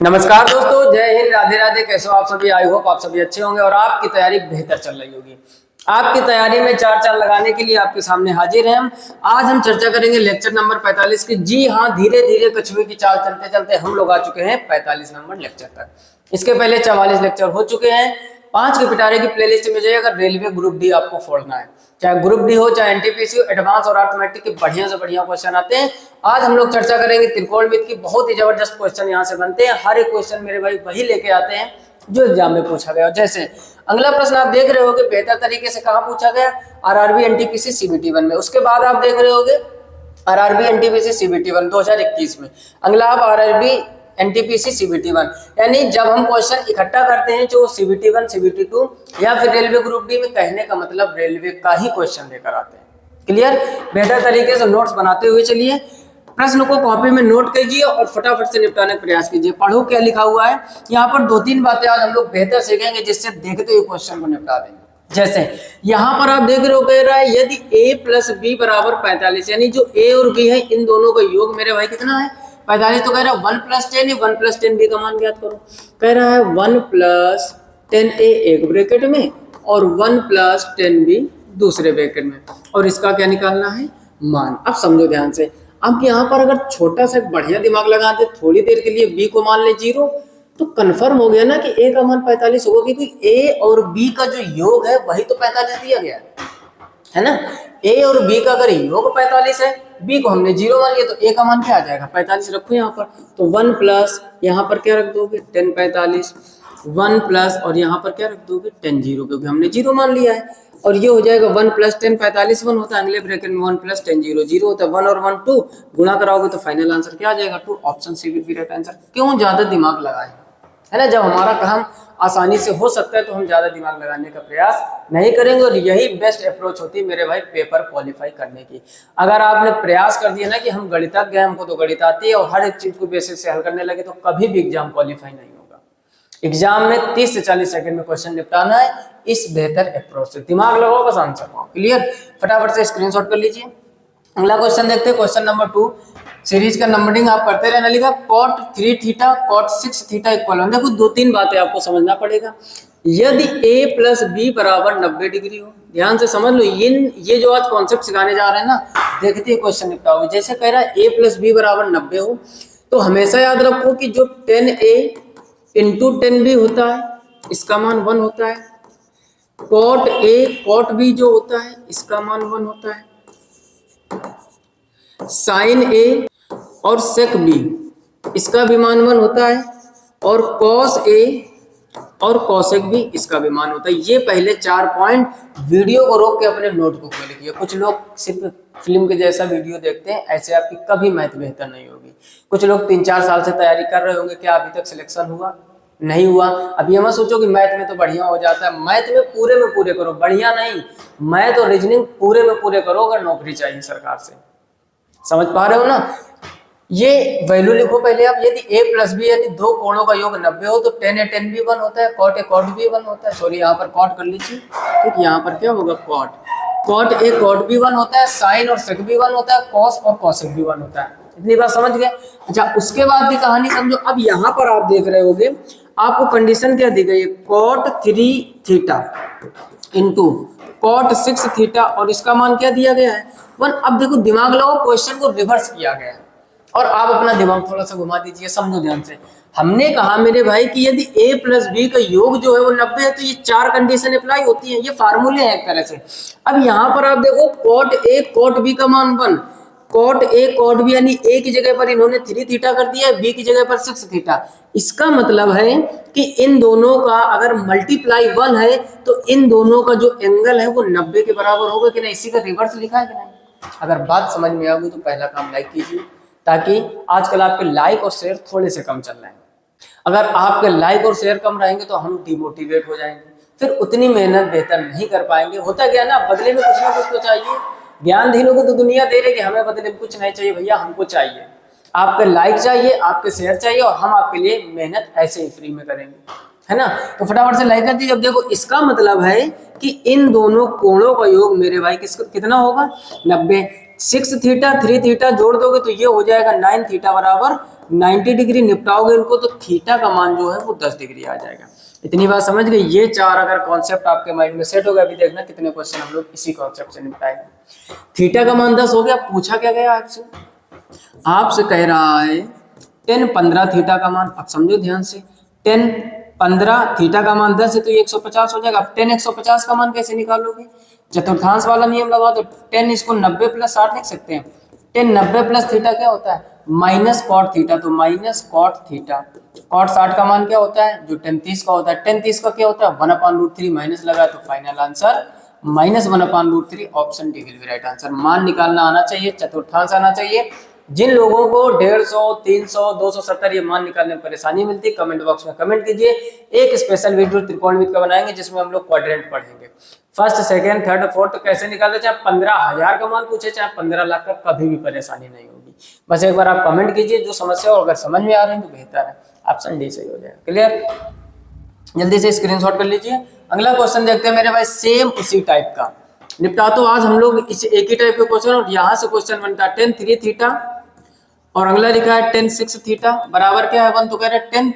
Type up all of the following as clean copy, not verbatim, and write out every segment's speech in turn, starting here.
नमस्कार दोस्तों, जय हिंद, राधे राधे। कैसे हो आप सभी? आई होप आप सभी अच्छे होंगे और आपकी तैयारी बेहतर चल रही होगी। आपकी तैयारी में चार चांद लगाने के लिए आपके सामने हाजिर हैं हम। आज हम चर्चा करेंगे लेक्चर नंबर 45 की। जी हाँ, धीरे धीरे कछुए की चाल चलते चलते हम लोग आ चुके हैं 45 नंबर लेक्चर तक। इसके पहले 44 लेक्चर हो चुके हैं। 5 के पिटारे की प्लेलिस्ट में जाइए अगर रेलवे ग्रुप डी आपको फोड़ना है, चाहे ग्रुप डी हो चाहे एनटीपीसी हो, एडवांस और अर्थमेटिक के बढ़िया से बढ़िया क्वेश्चन आते हैं। आज हम लोग चर्चा करेंगे त्रिकोणमिति की। बहुत ही जबरदस्त क्वेश्चन यहाँ से बनते हैं। हर एक क्वेश्चन मेरे भाई वही लेके आते हैं जो एग्जाम में पूछा गया। जैसे अगला प्रश्न आप देख रहे होगे बेहतर तरीके से कहाँ पूछा गया, आरआरबी एनटीपीसी सीबीटी 1 में। उसके बाद आप देख रहे होगे आरआरबी एनटीपीसी सीबीटी 1 2021 में। अगला आप आरआरबी एनटीपीसी सीबीटी 1, यानी जब हम क्वेश्चन इकट्ठा करते हैं जो सीबीटी 1 सीबीटी 2 या फिर रेलवे ग्रुप डी में, कहने का मतलब रेलवे का ही क्वेश्चन लेकर आते हैं। क्लियर? बेहतर तरीके से नोट्स बनाते हुए चलिए, प्रश्न को कॉपी में नोट कीजिए और फटाफट से निपटाने का प्रयास कीजिए। पढ़ो क्या लिखा हुआ है। यहाँ पर 2-3 बातें आज हम लोग बेहतर सीखेंगे जिससे देखते हुए क्वेश्चन को निपटा देंगे। जैसे यहाँ पर आप देख रहे हो, कह रहा है यदि a प्लस बी बराबर 45, यानी जो a और b है इन दोनों का योग मेरे भाई कितना है 45। तो कह रहा है 1 प्लस 10 1 प्लस 10 बी का मान ज्ञात करो। कह रहा है 1 प्लस 10 a एक ब्रैकेट में और 1 प्लस 10 बी दूसरे ब्रैकेट में, और इसका क्या निकालना है, मान। अब समझो ध्यान से। अब यहाँ पर अगर छोटा सा बढ़िया दिमाग लगा दे, थोड़ी देर के लिए b को मान ले 0, तो कंफर्म हो गया ना कि a का मान 45 होगा, क्योंकि a और b का जो योग है वही तो 45 दिया गया है ना। a और b का अगर योग 45 है, b को हमने 0 मान लिया, तो a का मान क्या आ जाएगा 45 रखो यहाँ पर। तो 1 प्लस यहाँ पर क्या रख दोगे 10 45, 1 प्लस और यहाँ पर क्या रख दोगे 10 0, क्योंकि हमने 0 मान लिया है। और ये हो जाएगा 1 प्लस 10 45 1 होता है, अगले ब्रैकेट में 1 प्लस 10 0 0 होता है। 1 और 1 2 गुणा कराओगे तो फाइनल आंसर क्या आ जाएगा 2। ऑप्शन सी भी राइट आंसर। क्यों ज्यादा दिमाग लगाएं, है ना। जब हमारा काम आसानी से हो सकता है तो हम ज्यादा दिमाग लगाने का प्रयास नहीं करेंगे, और यही बेस्ट अप्रोच होती है मेरे भाई पेपर क्वालिफाई करने की। अगर आपने प्रयास कर दिया ना कि हम गणितज्ञ हैं, हमको तो गणित आती है, और हर एक चीज को बेसिक से हल करने लगे, तो कभी भी एग्जाम क्वालिफाई नहीं होगा। एग्जाम में 30 से 40 सेकंड में क्वेश्चन निपटाना है, इस बेहतर अप्रोच से। दिमाग लगाओ, बस आंसर पाओ। क्लियर? फटाफट से स्क्रीनशॉट कर लीजिए। अगला क्वेश्चन देखते हैं, क्वेश्चन नंबर 2। सीरीज का नंबरिंग आप करते रहना। लिखा cot 3 theta cot 6 theta equal. देखो 2-3 बातें आपको समझना पड़ेगा। यदि a प्लस बी बराबर 90 डिग्री हो, ध्यान से समझ लो। ये जो आज कॉन्सेप्ट सिखाने जा रहे हैं ना, देखते ही क्वेश्चन निपटाओगे। जैसे कह रहा है a प्लस बी बराबर 90 हो, तो हमेशा याद रखो कि जो 10a इंटू 10b होता है इसका मान 1 होता है। cot a cot b जो होता है इसका मान 1 होता है। साइन ए और सेक बी इसका भी मान 1 होता है, और कॉस ए और कॉसेक भी इसका भी मान होता है। ये पहले 4 पॉइंट वीडियो को रोक के अपने नोटबुक में लिखिए। कुछ लोग सिर्फ फिल्म के जैसा वीडियो देखते हैं, ऐसे आपकी कभी मैथ बेहतर नहीं होगी। कुछ लोग 3-4 साल से तैयारी कर रहे होंगे, क्या अभी तक सिलेक्शन हुआ नहीं हुआ? अब ये मत सोचो कि मैथ में तो बढ़िया हो जाता है। मैथ में पूरे करो, बढ़िया नहीं, मैथ और रीजनिंग पूरे में पूरे करो अगर नौकरी चाहिए सरकार से। समझ पा रहे हो ना? ये वैल्यू लिखो पहले आप। यदि a प्लस बी यानी दो कोणों का योग 90 हो, तो 10 a 10 भी 1 होता है, cot a cot भी 1 होता है। सॉरी, यहाँ पर cot कर लीजिए, ठीक। यहाँ पर क्या होगा cot a cot भी 1 होता है, साइन और sec भी 1 होता है, cos और cosec भी 1 होता है। इतनी बात समझ गए? अच्छा, उसके बाद की कहानी समझो। अब यहाँ पर आप देख रहे होगे, आपको कंडीशन क्या दी गई है, cot 3 theta into cot 6 theta, और इसका मान क्या दिया गया है 1। अब देखो दिमाग लगाओ, क्वेश्चन को रिवर्स किया गया है, और आप अपना दिमाग थोड़ा सा घुमा दीजिए। समझो ध्यान से। हमने कहा मेरे भाई कि यदि a प्लस बी का योग जो है वो 90 है, तो ये 4 कंडीशन अप्लाई होती हैं। ये फार्मूले हैं एक तरह से। अब यहाँ पर आप देखो cot a cot b का मान 1, cot a cot b यानी a की जगह पर इन्होंने 3 थीटा कर दिया है, b की जगह पर 6 थीटा। इसका मतलब है कि इन दोनों का अगर मल्टीप्लाई 1 है, तो इन दोनों का जो एंगल है वो 90 के बराबर होगा कि नहीं? इसी का रिवर्स लिखा है कि नहीं? अगर बात समझ में आ गई तो पहला काम लाइक कीजिए, ताकि आजकल आपके लाइक और शेयर थोड़े से कम चल रहे हैं। अगर आपके लाइक और शेयर कम रहेंगे तो हम डिमोटिवेट हो जाएंगे, फिर उतनी मेहनत बेहतर नहीं कर पाएंगे। होता क्या ना, बदले में कुछ ना कुछ तो चाहिए। ज्ञानधीनों को तो दुनिया दे रही है, हमें बदले में कुछ नहीं चाहिए भैया, हमको चाहिए आपके लाइक चाहिए, आपके शेयर चाहिए, और हम आपके लिए मेहनत ऐसे ही फ्री में करेंगे, है ना। तो फटाफट से लाइक कर दीजिए। अब देखो इसका मतलब है कि इन दोनों कोणों का योग मेरे भाई कितना होगा 90। 6 थीटा 3 थीटा जोड़ दोगे तो ये हो जाएगा 9 थीटा बराबर 90 डिग्री। निपटाओगे इनको तो थीटा का मान जो है वो 10 डिग्री आ जाएगा। इतनी बात समझ गए। ये 4 अगर कॉन्सेप्ट आपके माइंड में सेट हो गया, अभी देखना कितने क्वेश्चन हम लोग इसी कॉन्सेप्ट से निपटाएंगे। थीटा का मान 10 हो गया। पूछा क्या गया आपसे? आपसे कह रहा है tan 15 थीटा का मान। अब समझो ध्यान से, tan 15 थीटा का मान 10 है तो ये 150 हो जाएगा। अब tan 150 का मान कैसे निकालोगे? चतुर्थांश वाला नियम लगा दो। tan इसको 90 प्लस 60 लिख सकते हैं। tan 90 प्लस थीटा क्या होता है? माइनस कॉट थीटा, तो माइनस कॉट थीटा। कॉट 60 का मान क्या होता है? जो tan 30 का होता है। tan 30 का क्या होता है? 1/√3 माइनस लगा तो final answer -1/√3। Option D will be right answer. मान निकालना आना चाहिए, चतुर्थांश आना चाहिए। जिन लोगों को 150, 300, 270 ये मान निकालने में परेशानी मिलती है, कमेंट बॉक्स में कमेंट कीजिए। एक स्पेशल वीडियो त्रिकोणमिति का बनाएंगे जिसमें हम लोग क्वाड्रेंट पढ़ेंगे। फर्स्ट, सेकंड, थर्ड, फोर्थ कैसे निकालते, चाहे 15,000 का मान पूछे चाहे 15 लाख का, कभी भी परेशानी नहीं होगी। बस एक बार आप कमेंट कीजिए जो समस्या हो, अगर समझ में आ रही है तो बेहतर है। ऑप्शन डी सही हो जाएगा। क्लियर? जल्दी से स्क्रीनशॉट कर लीजिए। अगला क्वेश्चन देखते हैं मेरे भाई, सेम उसी टाइप का निपटा। तो आज हम लोग इस एक ही टाइप के क्वेश्चन, और यहाँ से क्वेश्चन बनता है tan 3 थीटा और अगला लिखा है tan 6 थीटा बराबर क्या है 1, तो कह रहे हैं tan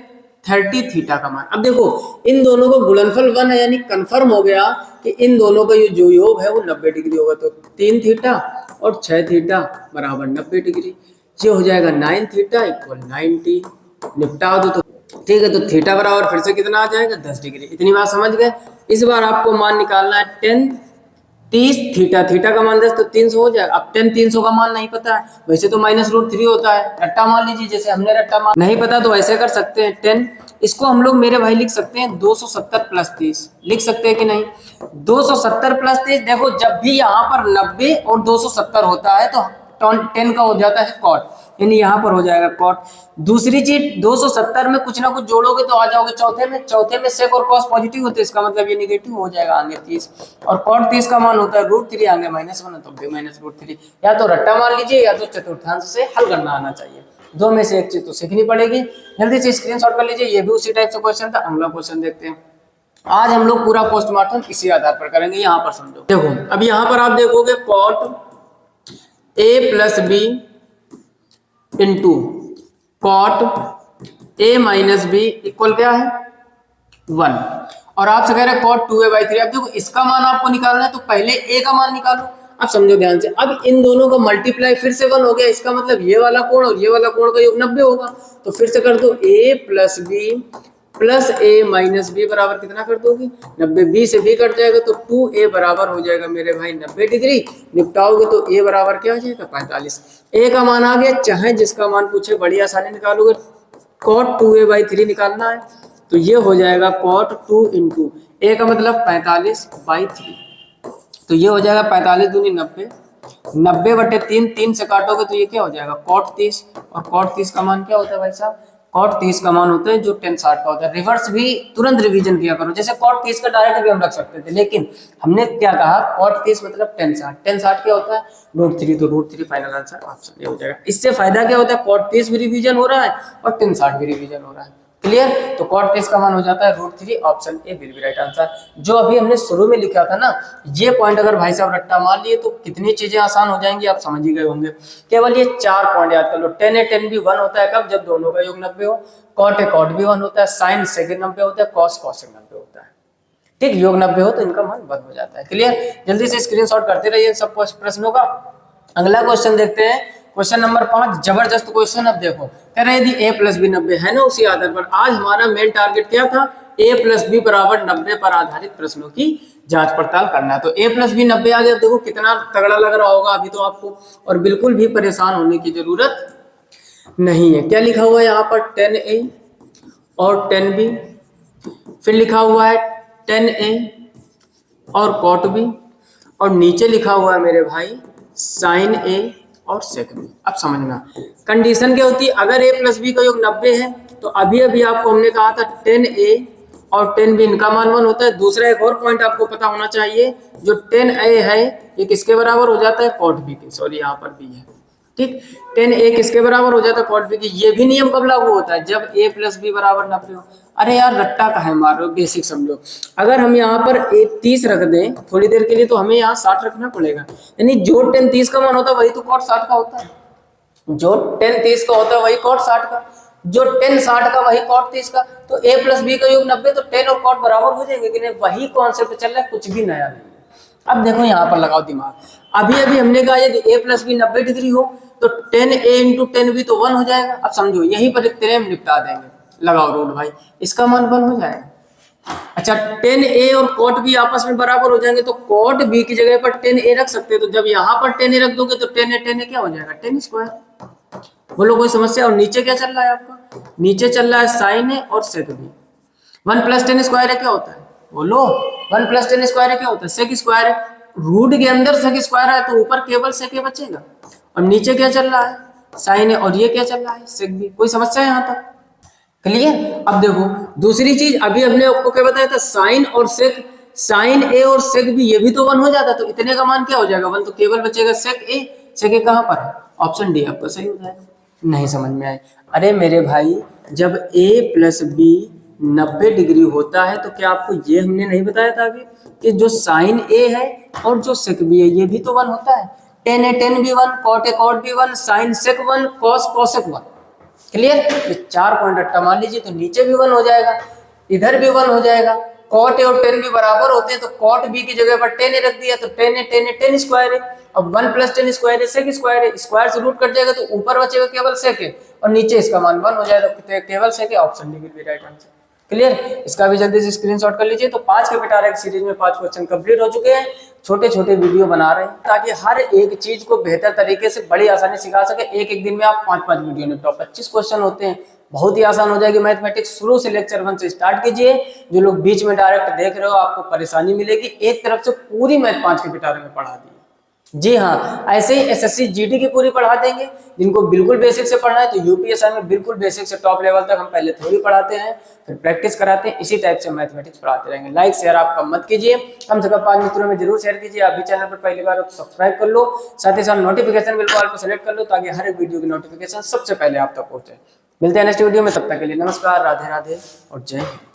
30 थीटा का मान। अब देखो इन दोनों को गुणनफल 1 है, यानी कंफर्म हो गया कि इन दोनों का जो योग है वो 90 डिग्री होगा। तो 3 थीटा और 6 थीटा बराबर 90 डिग्री। ये हो जाएगा 9 थीटा इक्वल 90। निपटा दो तो ठीक है। तो थीटा बराबर फिर से कितना आ जाएगा? 10 डिग्री। इतनी बात समझ गए। इस बार आपको मान निकालना है tan 30 थीटा। थीटा का मान 10 तो 300 हो जाएगा। अब tan 300 का मान नहीं पता है, वैसे तो -√3 होता है। रट्टा मान लीजिए, जैसे हमने रट्टा मान नहीं पता तो ऐसे कर सकते हैं। 10 इसको हम लोग मेरे भाई लिख सकते हैं 270 प्लस 30। लिख सकते हैं कि नहीं? 270 प्लस 30। देखो जब भी यहाँ पर 90 और 270 होता है तो 10 का हो जाता है कॉट, यानी यहाँ पर हो जाएगा कॉट। दूसरी चीज 270 में कुछ ना कुछ जोड़ोगे तो आ जाओगे चौथे में। चौथे में सेक और कॉस पॉजिटिव होते हैं, इसका मतलब ये नेगेटिव हो जाएगा आगे 30। और कॉट 30 का मान होता है √3, आगे -1 तो भी -√3। या तो रट्टा मान लीजिए या तो चतुर्थांश से हल करना आना चाहिए। दो में से एक चीज तो सीखनी पड़ेगी। जल्दी से स्क्रीनशॉट कर लीजिए। ये भी उसी टाइप से क्वेश्चन था। अगला क्वेश्चन देखते हैं। आज हम लोग पूरा पोस्टमार्टम इसी आधार पर करेंगे। यहाँ पर समझो, देखो अब यहाँ पर आप देखोगे cot a plus B into cot a minus B equal क्या है 1। और आपसे कह रहे हैं कॉट 2a/3। अब देखो इसका मान आपको निकालना है तो पहले a का मान निकालो। अब समझो ध्यान से, अब इन दोनों का मल्टीप्लाई फिर से 1 हो गया। इसका मतलब ये वाला कोण और ये वाला कोण का योग 90 होगा। तो फिर से कर दो a plus B plus a minus B बराबर कितना कर दोगे 90। b से b कट जाएगा तो 2a बराबर हो जाएगा मेरे भाई 90 डिग्री। निपटाओगे तो a बराबर क्या हो जाएगा 45। a का मान आ गया, चाहे जिसका मान पूछे बड़ी आसानी निकालोगे। cot 2a/3 निकालना है तो ये हो जाएगा cot 2 इंटू a का मतलब 45/3। तो ये हो जाएगा 45 दूनी 90, 90/3। 3 से काटोगे तो ये क्या हो जाएगा cot 30। और cot 30 का मान क्या होता है भाई साहब? cot 30 का मान होता है जो tan 60 का होता है। रिवर्स भी तुरंत रिवीजन किया करो। जैसे cot 30 का डायरेक्ट भी हम रख सकते थे, लेकिन हमने क्या कहा cot 30 मतलब tan 60। tan 60 क्या होता है √3, तो √3 फाइनल आंसर ऑप्शन ये हो जाएगा। इससे फायदा क्या होता है? cot 30 भी रिवीजन हो रहा है और tan 60 भी रिवीजन हो रहा है। क्लियर? तो cot 30 का मान हो जाता है √3। Option A will be right answer. जो अभी हमने शुरू में लिखा था ना, ये पॉइंट अगर भाई साहब रट्टा मार लिए तो कितनी चीजें आसान हो जाएंगी, आप समझ ही गए होंगे। केवल ये 4 पॉइंट याद कर लो। tan है tan भी 1 होता है कब? जब दोनों का योग 90 हो। cot है cot भी 1 होता है। sin sec 90 होता है। cos cos 90 होता है। ठीक, योग 90 हो तो इनका मान 1 हो जाता है। क्लियर? जल्दी से स्क्रीनशॉट करते रहिए सब प्रश्नों का। अगला क्वेश्चन देखते हैं, क्वेश्चन नंबर 5। जबरदस्त क्वेश्चन। अब देखो कह रहे यदि a प्लस बी 90 है ना, उसी आधार पर आज हमारा मेन टारगेट क्या था? a प्लस बी बराबर 90 पर आधारित प्रश्नों की जांच पड़ताल करना है। तो a प्लस बी 90 आ गया। देखो कितना तगड़ा लग रहा होगा अभी तो आपको, और बिल्कुल भी परेशान होने की जरूरत नहीं है। क्या लिखा हुआ है यहाँ पर? tan a और tan b, फिर लिखा हुआ है tan a और cot b, और नीचे लिखा हुआ है मेरे भाई sin a और sec b। अब समझना कंडीशन क्या होती है। अगर a प्लस बी का योग 90 है तो अभी अभी आपको हमने कहा था tan a और tan b इनका मान 1 होता है। दूसरा एक और पॉइंट आपको पता होना चाहिए, जो tan a है ये किसके बराबर हो जाता है? cot b के। सॉरी यहाँ पर b है, ठीक। टेन ए किसके बराबर हो जाता है, कॉट बी की। ये भी नियम कब लागू होता है, जब ए प्लस बी बराबर 90 हो। अरे यार रट्टा काहे मार रहे हो, बेसिक समझो। अगर हम यहाँ पर 30 रख दें थोड़ी देर के लिए, तो हमें यहाँ 60 रखना पड़ेगा। यानी जो टेन 30 का मान होता है वही तो कॉट 60 का होता है। जो टेन 30 का होता है वही कॉट 60 का, जो टेन 60 का वही कॉट 30 का। तो ए प्लस बी का योग 90, तो टेन और कॉट बराबर हो जाएंगे कि नहीं। वही कॉन्सेप्ट चल रहा है, कुछ भी नया नहीं। अब देखो यहाँ पर लगाओ दिमाग। अभी अभी हमने कहा यदि ए प्लस बी 90 डिग्री हो तो 10a इंटू 10b तो 1 हो जाएगा। अब समझो यहीं पर एक तेरे हम निपटा देंगे। लगाओ रूट भाई, इसका मान 1 हो जाएगा। अच्छा 10a और कॉट बी आपस में बराबर हो जाएंगे, तो कॉट बी की जगह पर 10a रख सकते हैं। तो जब यहाँ पर 10a रख दोगे तो 10a क्या हो जाएगा, 10 स्क्वायर। बोलो कोई समस्या। और नीचे क्या चल रहा है आपका, नीचे चल रहा है साइन ए और सेक बी। 1 प्लस 10 स्क्वायर है क्या होता है, बोलो 1 प्लस 10 स्क्वायर है क्या होता है, सेक स्क्वायर है। रूट के अंदर सेक स्क्वायर है तो ऊपर केवल सेक बचेगा, और नीचे क्या चल रहा है, साइन है, और ये क्या चल रहा है, सेक बी। कोई समस्या है यहाँ तक, क्लियर। अब देखो दूसरी चीज, अभी हमने आपको क्या बताया था, साइन और सेक, साइन ए और सेक बी ये भी तो 1 हो जाता, तो इतने का मान क्या हो जाएगा 1, तो केवल बचेगा सेक ए। सेक ए कहाँ पर है, ऑप्शन डी आपका सही हो जाएगा। नहीं समझ में आए, अरे मेरे भाई जब a प्लस बी 90 डिग्री होता है तो क्या आपको ये हमने नहीं बताया था अभी कि जो साइन ए है और जो सेक बी है ये भी तो 1 होता है। Tan A tan B 1, cot A cot B 1, sine sec 1, cos cosec 1। Clear. ये 4 पॉइंट रट्टा मान लीजिए, तो नीचे भी 1 हो जाएगा, इधर भी 1 हो जाएगा। कॉट ए और टेन बी बराबर होते हैं, तो कॉट बी की जगह पर 10 ए रख दिया, तो 10 ए 10 स्क्वायर है। अब 1 प्लस 10 स्क्वायर है, सेक स्क्वायर है, स्क्वायर से रूट कट जाएगा तो ऊपर बचेगा केवल सेक है, और नीचे इसका मान 1 हो जाएगा, तो केवल सेक है। Option D will be right answer. Clear. इसका भी जल्दी से स्क्रीनशॉट कर लीजिए। तो 5 के पिटारा की सीरीज में 5 क्वेश्चन कंप्लीट हो चुके हैं। छोटे छोटे वीडियो बना रहे हैं ताकि हर एक चीज को बेहतर तरीके से बड़ी आसानी सिखा सके। एक एक दिन में आप 5-5 वीडियो निपटाओ, 25 क्वेश्चन होते हैं, बहुत ही आसान हो जाएगी मैथमेटिक्स। शुरू से लेक्चर 1 से स्टार्ट कीजिए। जो लोग बीच में डायरेक्ट देख रहे हो आपको परेशानी मिलेगी, एक तरफ से पूरी मैथ 5 के पिटारे में पढ़ा दी। जी हाँ, ऐसे ही एसएससी जीडी की पूरी पढ़ा देंगे। जिनको बिल्कुल बेसिक से पढ़ना है तो यूपीएससी में बिल्कुल बेसिक से टॉप लेवल तक हम पहले थ्योरी पढ़ाते हैं, फिर प्रैक्टिस कराते हैं। इसी टाइप से मैथमेटिक्स पढ़ाते रहेंगे। लाइक शेयर आप कम मत कीजिए, कम से कम 5 मित्रों में जरूर शेयर कीजिए। आप भी चैनल पर पहली बार हो तो सब्सक्राइब कर लो, साथ ही साथ नोटिफिकेशन बिल को सेलेक्ट कर लो ताकि हर एक वीडियो की नोटिफिकेशन सबसे पहले आप तक पहुंचे। मिलते हैं नेक्स्ट वीडियो में, तब तक के लिए नमस्कार, राधे राधे और जय हिंद।